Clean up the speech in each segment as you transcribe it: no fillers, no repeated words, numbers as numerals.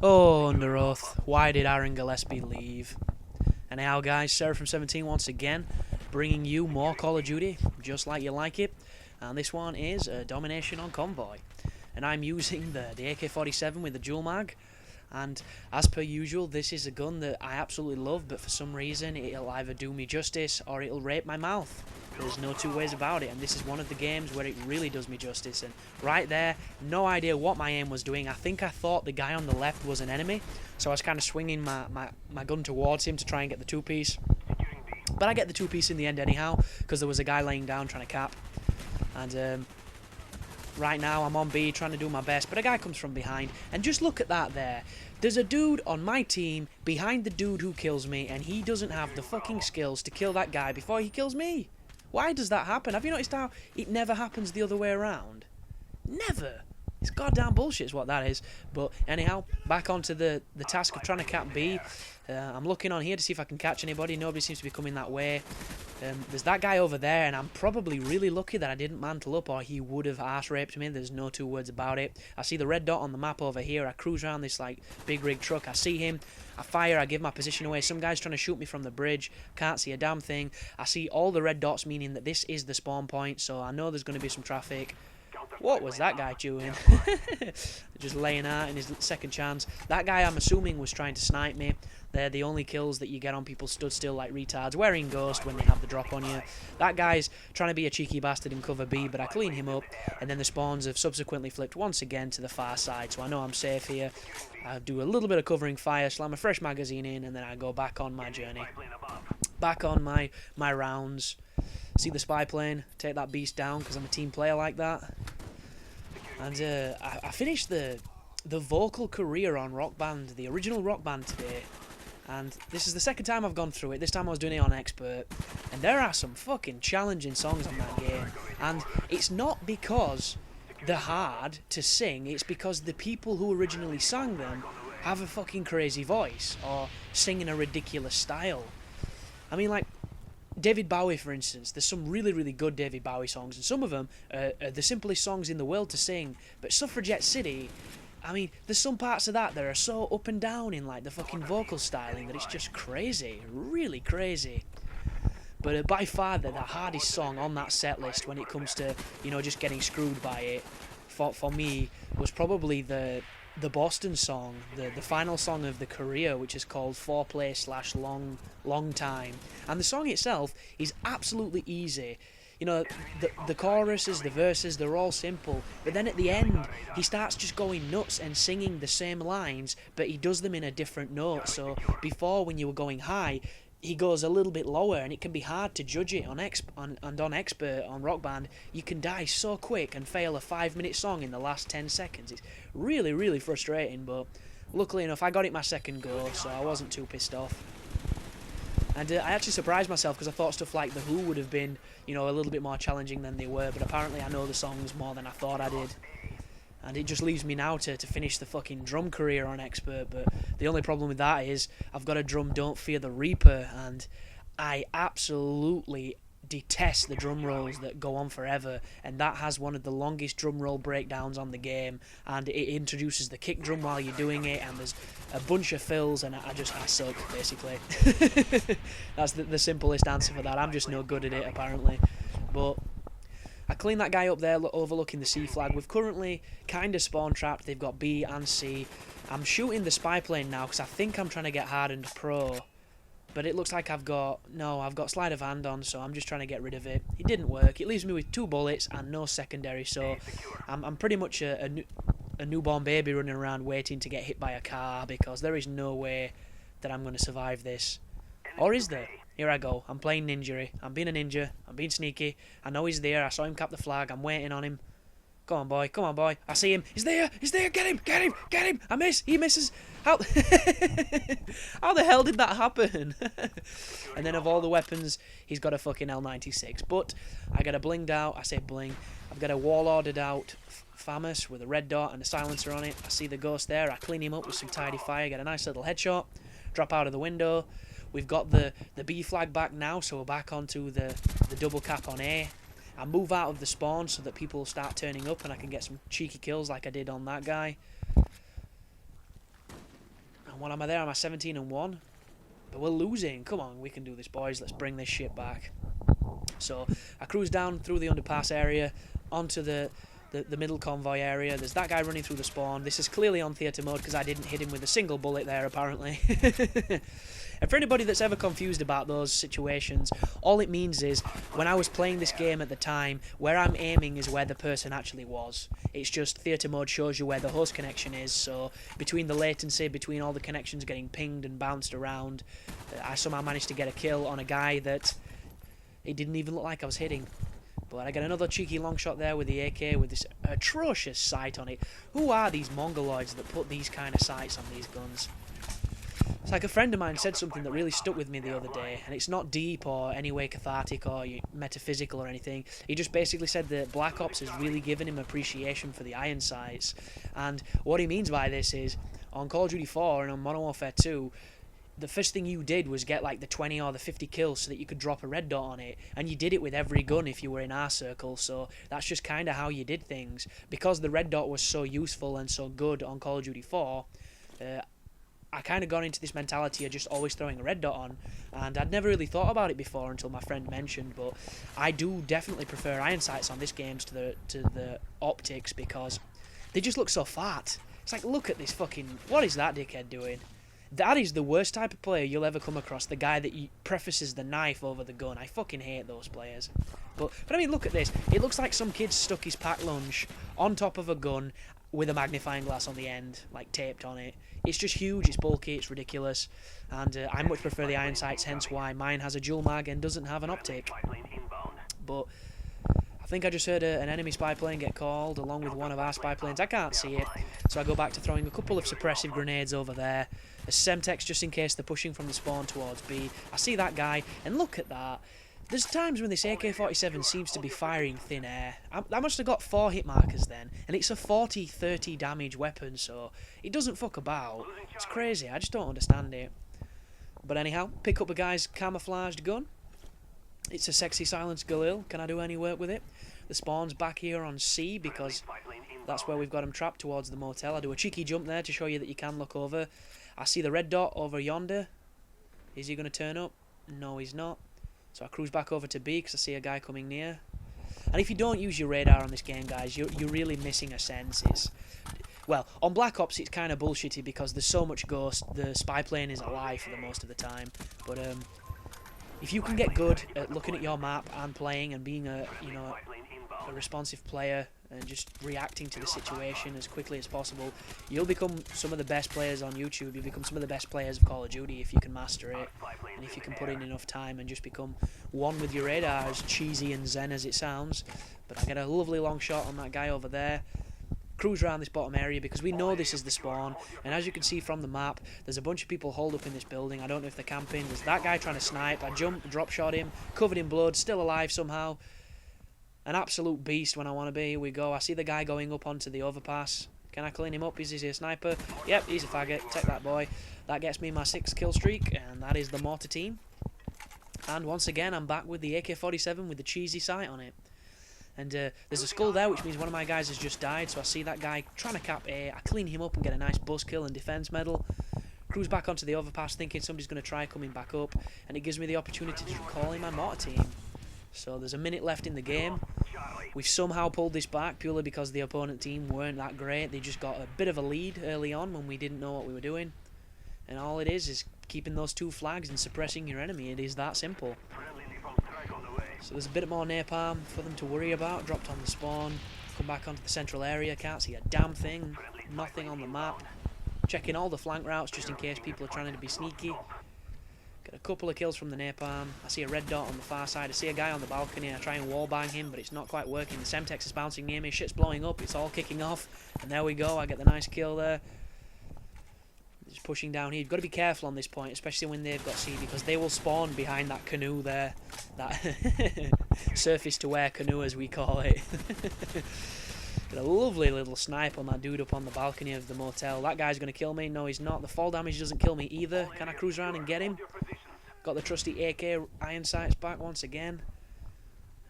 Oh, under oath, why did Aaron Gillespie leave? Anyhow, guys, Sarah from 17 once again, bringing you more Call of Duty, just like you like it. And this one is Domination on Convoy. And I'm using the AK-47 with the dual mag. And as per usual, this is a gun that I absolutely love, but for some reason it'll either do me justice or it'll rape my mouth. There's no two ways about it, and this is one of the games where it really does me justice. And right there, no idea what my aim was doing. I think I thought the guy on the left was an enemy, so I was kind of swinging my gun towards him to try and get the two-piece. But I get the two-piece in the end anyhow, because there was a guy laying down trying to cap. And right now I'm on B trying to do my best, but a guy comes from behind, and just look at that there. There's a dude on my team behind the dude who kills me, and he doesn't have the fucking skills to kill that guy before he kills me. Why does that happen? Have you noticed how it never happens the other way around? Never. It's goddamn bullshit is what that is. But anyhow, back onto the task of trying to cap B. I'm looking on here to see if I can catch anybody. Nobody seems to be coming that way. There's that guy over there, and I'm probably really lucky that I didn't mantle up, or he would have arse-raped me. There's no two words about it. I see the red dot on the map over here. I cruise around this like big rig truck. I see him. I fire. I give my position away. Some guy's trying to shoot me from the bridge. Can't see a damn thing. I see all the red dots, meaning that this is the spawn point, so I know there's going to be some traffic. What was that guy doing? Just laying out in his second chance. That guy, I'm assuming, was trying to snipe me. They're the only kills that you get on people stood still like retards, wearing Ghost when they have the drop on you. That guy's trying to be a cheeky bastard in cover B, but I clean him up, and then the spawns have subsequently flipped once again to the far side, so I know I'm safe here. I do a little bit of covering fire, slam a fresh magazine in, and then I go back on my journey. Back on my rounds. See the spy plane, take that beast down, because I'm a team player like that. And I finished the vocal career on Rock Band, the original Rock Band today. And this is the second time I've gone through it. This time I was doing it on Expert. And there are some fucking challenging songs on that game. And it's not because they're hard to sing, it's because the people who originally sang them have a fucking crazy voice, or sing in a ridiculous style. I mean, like, David Bowie, for instance, there's some really, really good David Bowie songs, and some of them are the simplest songs in the world to sing. But Suffragette City, I mean, there's some parts of that are so up and down in, like, the fucking vocal styling that it's just crazy. Really crazy. But by far, the hardest song on that set list when it comes to, you know, just getting screwed by it, for me, was probably the Boston song, the final song of the career, which is called Foreplay/Long Time. And the song itself is absolutely easy. You know, the choruses, the verses, they're all simple. But then at the end, he starts just going nuts and singing the same lines, but he does them in a different note. So before, when you were going high, he goes a little bit lower, and it can be hard to judge it on Expert, on Rock Band. You can die so quick and fail a 5-minute song in the last 10 seconds. It's really, really frustrating, but luckily enough, I got it my second go, so I wasn't too pissed off. And I actually surprised myself, because I thought stuff like The Who would have been, you know, a little bit more challenging than they were, but apparently I know the songs more than I thought I did. And it just leaves me now to finish the fucking drum career on Expert, but the only problem with that is I've got a drum Don't Fear the Reaper, and I absolutely detest the drum rolls that go on forever, and that has one of the longest drum roll breakdowns on the game, and it introduces the kick drum while you're doing it, and there's a bunch of fills, and I suck, basically. That's the simplest answer for that. I'm just no good at it, apparently. But I cleaned that guy up there overlooking the C flag. We've currently kind of spawn trapped. They've got B and C. I'm shooting the spy plane now because I think I'm trying to get hardened pro. But it looks like I've got sleight of hand on, so I'm just trying to get rid of it. It didn't work. It leaves me with 2 bullets and no secondary, so I'm pretty much a newborn baby running around waiting to get hit by a car, because there is no way that I'm going to survive this. Or is there? Here I go. I'm playing ninja. I'm being a ninja. I'm being sneaky. I know he's there. I saw him cap the flag. I'm waiting on him. Come on, boy. Come on, boy. I see him. He's there. He's there. Get him. Get him. Get him. I miss. He misses. How? How the hell did that happen? And then of all the weapons, he's got a fucking L96. But I got a blinged out. I say bling. I've got a warlorded out FAMAS with a red dot and a silencer on it. I see the ghost there. I clean him up with some tidy fire. Get a nice little headshot. Drop out of the window. We've got the B flag back now, so we're back onto the double cap on A. I move out of the spawn so that people start turning up and I can get some cheeky kills like I did on that guy. And what am I there? Am I 17-1? But we're losing. Come on, we can do this, boys. Let's bring this shit back. So I cruise down through the underpass area onto the middle convoy area. There's that guy running through the spawn. This is clearly on theatre mode because I didn't hit him with a single bullet there, apparently. And for anybody that's ever confused about those situations, all it means is, when I was playing this game at the time, where I'm aiming is where the person actually was. It's just theatre mode shows you where the host connection is, so between the latency, between all the connections getting pinged and bounced around, I somehow managed to get a kill on a guy that it didn't even look like I was hitting. But I get another cheeky long shot there with the AK with this atrocious sight on it. Who are these mongoloids that put these kind of sights on these guns? It's like a friend of mine said something that really stuck with me the other day, and it's not deep or any way cathartic or metaphysical or anything. He just basically said that Black Ops has really given him appreciation for the iron sights. And what he means by this is, on Call of Duty 4 and on Modern Warfare 2, the first thing you did was get like the 20 or the 50 kills so that you could drop a red dot on it, and you did it with every gun if you were in our circle, so that's just kind of how you did things. Because the red dot was so useful and so good on Call of Duty 4, I kind of got into this mentality of just always throwing a red dot on, and I'd never really thought about it before until my friend mentioned, but I do definitely prefer iron sights on this game to the optics because they just look so fat. It's like, look at this fucking... What is that dickhead doing? That is the worst type of player you'll ever come across, the guy that prefaces the knife over the gun. I fucking hate those players. But I mean, look at this. It looks like some kid stuck his pack lunch on top of a gun with a magnifying glass on the end, like taped on it. It's just huge, it's bulky, it's ridiculous. And I much prefer the iron sights, hence why mine has a dual mag and doesn't have an optic. But I think I just heard an enemy spy plane get called along with one of our spy planes. I can't see it, so I go back to throwing a couple of suppressive grenades over there. A Semtex just in case they're pushing from the spawn towards B. I see that guy, and look at that. There's times when this AK-47 seems to be firing thin air. I must have got 4 hit markers then, and it's a 40-30 damage weapon, so it doesn't fuck about. It's crazy, I just don't understand it. But anyhow, pick up a guy's camouflaged gun. It's a sexy silenced Galil. Can I do any work with it? The spawn's back here on C because that's where we've got him trapped towards the motel. I do a cheeky jump there to show you that you can look over. I see the red dot over yonder. Is he going to turn up? No, he's not. So I cruise back over to B because I see a guy coming near. And if you don't use your radar on this game, guys, you're really missing a sense. Well, on Black Ops it's kind of bullshitty because there's so much ghost. The spy plane is alive for the most of the time. But if you can get good at looking at your map and playing and being a responsive player and just reacting to the situation as quickly as possible, you'll become some of the best players on YouTube. You'll become some of the best players of Call of Duty if you can master it, and if you can put in enough time and just become one with your radar, as cheesy and zen as it sounds. But I get a lovely long shot on that guy over there. Cruise around this bottom area because we know this is the spawn, and as you can see from the map, there's a bunch of people holed up in this building. I don't know if they're camping. There's that guy trying to snipe. I jumped, drop shot him, covered in blood, still alive somehow. An absolute beast when I want to be. Here we go. I see the guy going up onto the overpass. Can I clean him up? Is he a sniper? Yep, he's a faggot. Take that, boy. That gets me my 6 kill streak, and that is the mortar team. And once again, I'm back with the AK-47 with the cheesy sight on it. And there's a skull there, which means one of my guys has just died. So I see that guy trying to cap A. I clean him up and get a nice buzz kill and defense medal. Cruise back onto the overpass thinking somebody's going to try coming back up. And it gives me the opportunity to call in my mortar team. So there's a minute left in the game. We've somehow pulled this back purely because the opponent team weren't that great. They just got a bit of a lead early on when we didn't know what we were doing. And all it is keeping those 2 flags and suppressing your enemy. It is that simple. So there's a bit more napalm for them to worry about. Dropped on the spawn. Come back onto the central area. Can't see a damn thing. Nothing on the map. Checking all the flank routes just in case people are trying to be sneaky. Get a couple of kills from the napalm. I see a red dot on the far side. I see a guy on the balcony. I try and wallbang him, but it's not quite working. The Semtex is bouncing near me. Shit's blowing up. It's all kicking off. And there we go. I get the nice kill there. Just pushing down here. You've got to be careful on this point, especially when they've got C, because they will spawn behind that canoe there. That surface to air canoe, as we call it. Got a lovely little snipe on that dude up on the balcony of the motel. That guy's going to kill me. No, he's not. The fall damage doesn't kill me either. Can I cruise around and get him? Got the trusty AK iron sights back once again.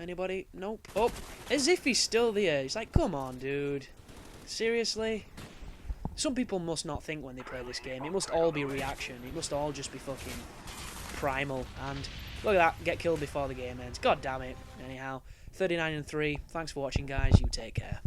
Anybody? Nope. Oh, as if he's still there. He's like, come on, dude. Seriously? Some people must not think when they play this game. It must all be reaction. It must all just be fucking primal. And look at that, get killed before the game ends. God damn it. Anyhow, 39-3. Thanks for watching, guys. You take care.